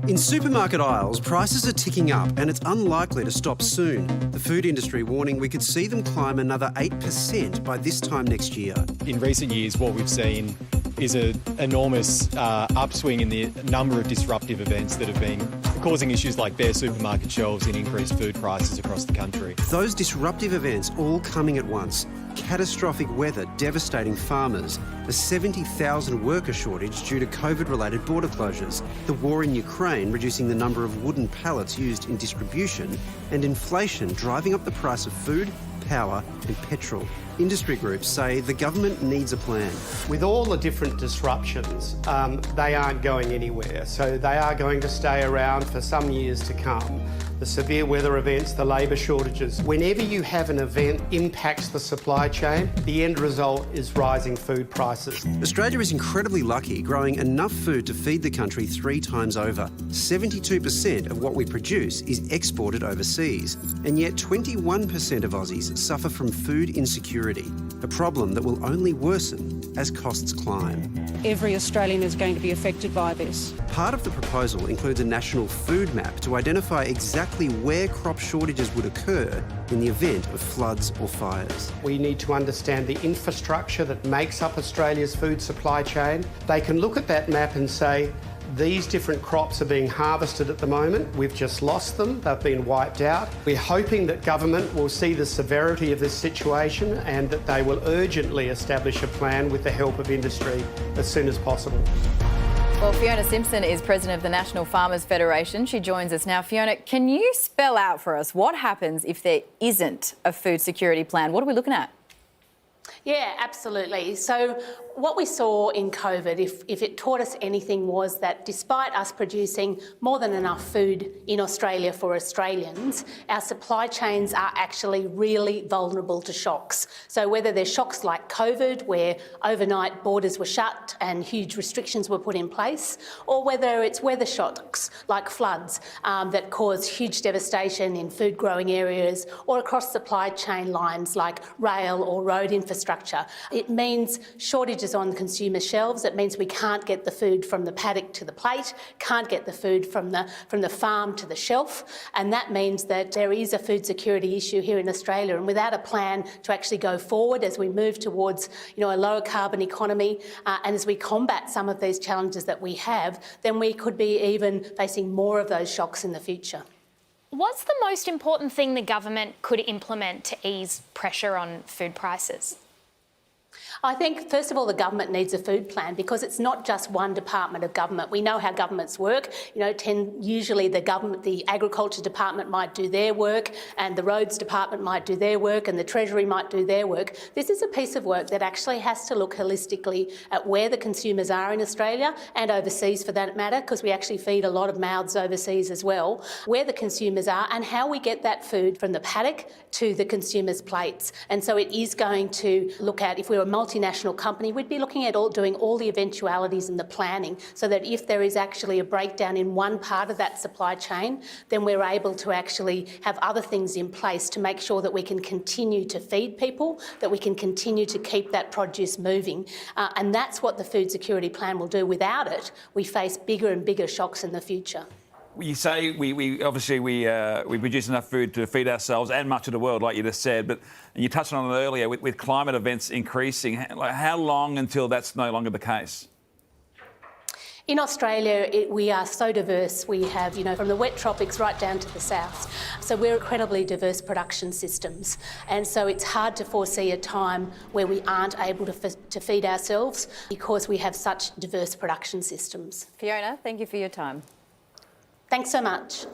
In supermarket aisles, prices are ticking up and it's unlikely to stop soon. The food industry warning we could see them climb another 8% by this time next year. In recent years, what we've seen is an enormous upswing in the number of disruptive events that have been causing issues like bare supermarket shelves and increased food prices across the country. Those disruptive events all coming at once. Catastrophic weather devastating farmers, a 70,000 worker shortage due to COVID-related border closures, the war in Ukraine reducing the number of wooden pallets used in distribution, and inflation driving up the price of food, power and petrol. Industry groups say the government needs a plan. With all the different disruptions, they aren't going anywhere, so they are going to stay around for some years to come. The severe weather events, the labour shortages. Whenever you have an event impacts the supply chain, the end result is rising food prices. Australia is incredibly lucky, growing enough food to feed the country 3 times over. 72% of what we produce is exported overseas, and yet 21% of Aussies suffer from food insecurity, a problem that will only worsen as costs climb. Every Australian is going to be affected by this. Part of the proposal includes a national food map to identify exactly where crop shortages would occur in the event of floods or fires. We need to understand the infrastructure that makes up Australia's food supply chain. They can look at that map and say, these different crops are being harvested at the moment. We've just lost them. They've been wiped out. We're hoping that government will see the severity of this situation and that they will urgently establish a plan with the help of industry as soon as possible. Well, Fiona Simpson is president of the National Farmers Federation. She joins us now. Fiona, can you spell out for us what happens if there isn't a food security plan? What are we looking at? Yeah, absolutely. So what we saw in COVID, if it taught us anything, was that despite us producing more than enough food in Australia for Australians, our supply chains are actually really vulnerable to shocks. So whether they're shocks like COVID, where overnight borders were shut and huge restrictions were put in place, or whether it's weather shocks like floods that cause huge devastation in food growing areas or across supply chain lines like rail or road infrastructure. It means shortages on consumer shelves. It means we can't get the food from the paddock to the plate, can't get the food from the farm to the shelf, and that means that there is a food security issue here in Australia. And without a plan to actually go forward as we move towards, a lower carbon economy, and as we combat some of these challenges that we have, then we could be even facing more of those shocks in the future. What's the most important thing the government could implement to ease pressure on food prices? I think, first of all, the government needs a food plan because it's not just one department of government. We know how governments work. Usually the Agriculture Department might do their work and the Roads Department might do their work and the Treasury might do their work. This is a piece of work that actually has to look holistically at where the consumers are in Australia and overseas for that matter, because we actually feed a lot of mouths overseas as well, where the consumers are and how we get that food from the paddock to the consumers' plates. And so it is going to look at, if we were a multinational company, we'd be looking at doing all the eventualities and the planning so that if there is actually a breakdown in one part of that supply chain, then we're able to actually have other things in place to make sure that we can continue to feed people, that we can continue to keep that produce moving. And that's what the food security plan will do. Without it, we face bigger and bigger shocks in the future. You say we produce enough food to feed ourselves and much of the world, like you just said, but you touched on it earlier, with climate events increasing, how long until that's no longer the case? In Australia, we are so diverse. We have, from the wet tropics right down to the south. So we're incredibly diverse production systems. And so it's hard to foresee a time where we aren't able to feed ourselves because we have such diverse production systems. Fiona, thank you for your time. Thanks so much.